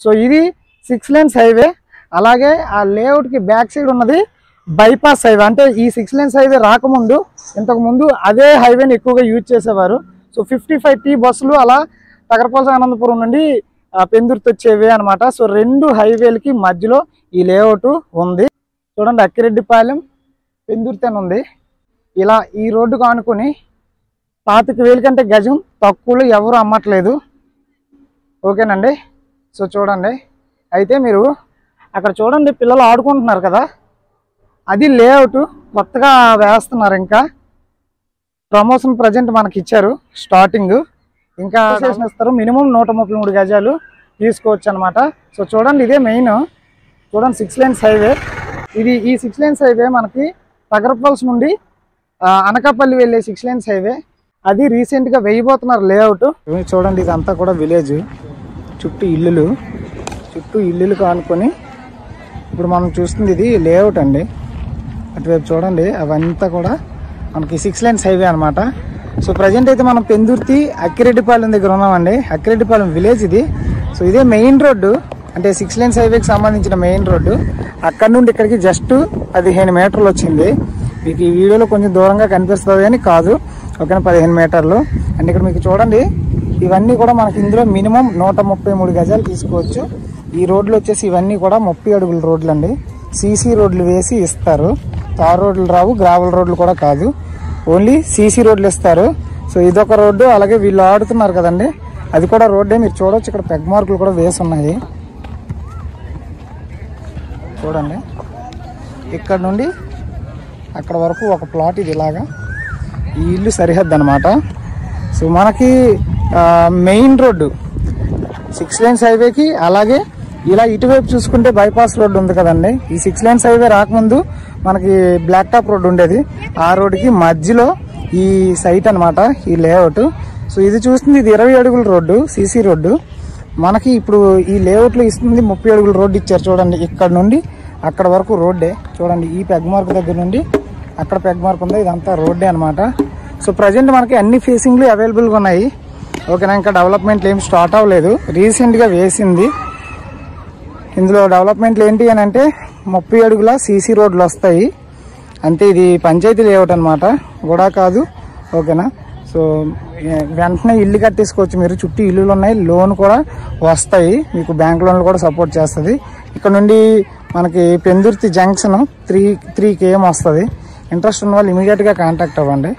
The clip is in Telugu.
సో ఇది 6 lanes హైవే. అలాగే ఆ లేఅవుట్కి బ్యాక్ సైడ్ ఉన్నది బైపాస్ హైవే. అంటే ఈ 6 lanes హైవే రాకముందు ఇంతకుముందు అదే హైవేని ఎక్కువగా యూజ్ చేసేవారు. సో 55T బస్సులు అలా తగరపల్లి అనంతపురం నుండి పెందుర్తి వచ్చేవి అనమాట. సో 2 హైవేలకి మధ్యలో ఈ లేఅవుట్ ఉంది. చూడండి, అక్కిరెడ్డిపాలెం పెందుర్తి అని ఉంది. ఇలా ఈ రోడ్డుకు ఆనుకొని 25,000 కంటే గజం తక్కువలో ఎవరు అమ్మట్లేదు. ఓకేనండి. సో చూడండి, అయితే మీరు అక్కడ చూడండి పిల్లలు ఆడుకుంటున్నారు కదా, అది లేఅవుట్ కొత్తగా వేస్తున్నారు. ఇంకా ప్రమోషన్ ప్రజెంట్ మనకి ఇచ్చారు స్టార్టింగ్. ఇంకా ఇస్తారు. మినిమం 133 గజాలు తీసుకోవచ్చు అనమాట. సో చూడండి, ఇదే మెయిన్. చూడండి 6 lanes హైవే ఇది. ఈ 6 lanes హైవే మనకి తగరపల్లి నుండి అనకాపల్లి వెళ్ళే 6 lanes హైవే. అది రీసెంట్గా వేయబోతున్నారు లేఅవుట్. చూడండి, ఇదంతా కూడా విలేజ్, చుట్టూ ఇల్లులు కానుకొని ఇప్పుడు మనం చూస్తుంది ఇది లేఅవుట్ అండి. అటువైపు చూడండి, అవంతా కూడా మనకి 6 lanes హైవే అనమాట. సో ప్రజెంట్ అయితే మనం పెందుర్తి అక్కిరెడ్డిపాలెం దగ్గర ఉన్నామండి. అక్కిరెడ్డిపాలెం విలేజ్ ఇది. సో ఇదే మెయిన్ రోడ్డు, అంటే 6 lanes హైవేకి సంబంధించిన మెయిన్ రోడ్డు. అక్కడ నుండి ఇక్కడికి జస్ట్ 15 మీటర్లు వచ్చింది. మీకు ఈ వీడియోలో కొంచెం దూరంగా కనిపిస్తుంది కానీ కాదు, ఓకేనా, 15 మీటర్లు. అండ్ ఇక్కడ మీకు చూడండి, ఇవన్నీ కూడా మనకి ఇందులో మినిమం 133 గజాలు తీసుకోవచ్చు. ఈ రోడ్లు వచ్చేసి ఇవన్నీ కూడా 30 అడుగుల రోడ్లు అండి. సీసీ రోడ్లు వేసి ఇస్తారు. తార్ రోడ్లు రావు, గ్రావెల్ రోడ్లు కూడా కాదు, ఓన్లీ సీసీ రోడ్లు ఇస్తారు. సో ఇదొక రోడ్డు. అలాగే వీళ్ళు ఆడుతున్నారు కదండి, అది కూడా రోడ్డే. మీరు చూడవచ్చు, ఇక్కడ పెగ్ మార్కులు కూడా వేసి ఉన్నాయి. చూడండి, ఇక్కడ నుండి అక్కడ వరకు ఒక ప్లాట్ ఇది. ఇలాగా ఈ ఇల్లు సరిహద్దు అనమాట. సో మనకి మెయిన్ రోడ్డు 6 lanes హైవేకి, అలాగే ఇలా ఇటువైపు చూసుకుంటే బైపాస్ రోడ్డు ఉంది కదండి. ఈ 6 lanes హైవే రాకముందు మనకి బ్లాక్ టాప్ రోడ్డు ఉండేది. ఆ రోడ్డుకి మధ్యలో ఈ సైట్ అనమాట, ఈ లేఅవుట్. సో ఇది చూస్తుంది, ఇది 20 అడుగుల రోడ్డు, సీసీ రోడ్డు. మనకి ఇప్పుడు ఈ లేఅవుట్లో ఇస్తుంది 30 అడుగుల రోడ్డు ఇచ్చారు. చూడండి, ఇక్కడ నుండి అక్కడ వరకు రోడ్డే. చూడండి, ఈ పెగ్ మార్క్ దగ్గర నుండి అక్కడ పెగ్ మార్క్ ఉంది, ఇదంతా రోడ్డే అనమాట. సో ప్రజెంట్ మనకి అన్ని ఫేసింగ్లు అవైలబుల్గా ఉన్నాయి. ఓకేనా, ఇంకా డెవలప్మెంట్లు ఏమి స్టార్ట్ అవ్వలేదు, రీసెంట్గా వేసింది. ఇందులో డెవలప్మెంట్లు ఏంటి అని అంటే 30 అడుగుల సీసీ రోడ్లు వస్తాయి అంతే. ఇది పంచాయతీ లేఅవుట్ అనమాట, కూడా కాదు. ఓకేనా, సో వెంటనే ఇల్లు కట్టేసుకోవచ్చు మీరు. చుట్టూ ఇల్లులు ఉన్నాయి, లోన్ కూడా వస్తాయి మీకు, బ్యాంక్ లోన్లు కూడా సపోర్ట్ చేస్తుంది. ఇక్కడ నుండి మనకి పెందుర్తి జంక్షన్ 3 km వస్తుంది. ఇంట్రెస్ట్ ఉన్న వాళ్ళు ఇమీడియట్గా కాంటాక్ట్ అవ్వండి.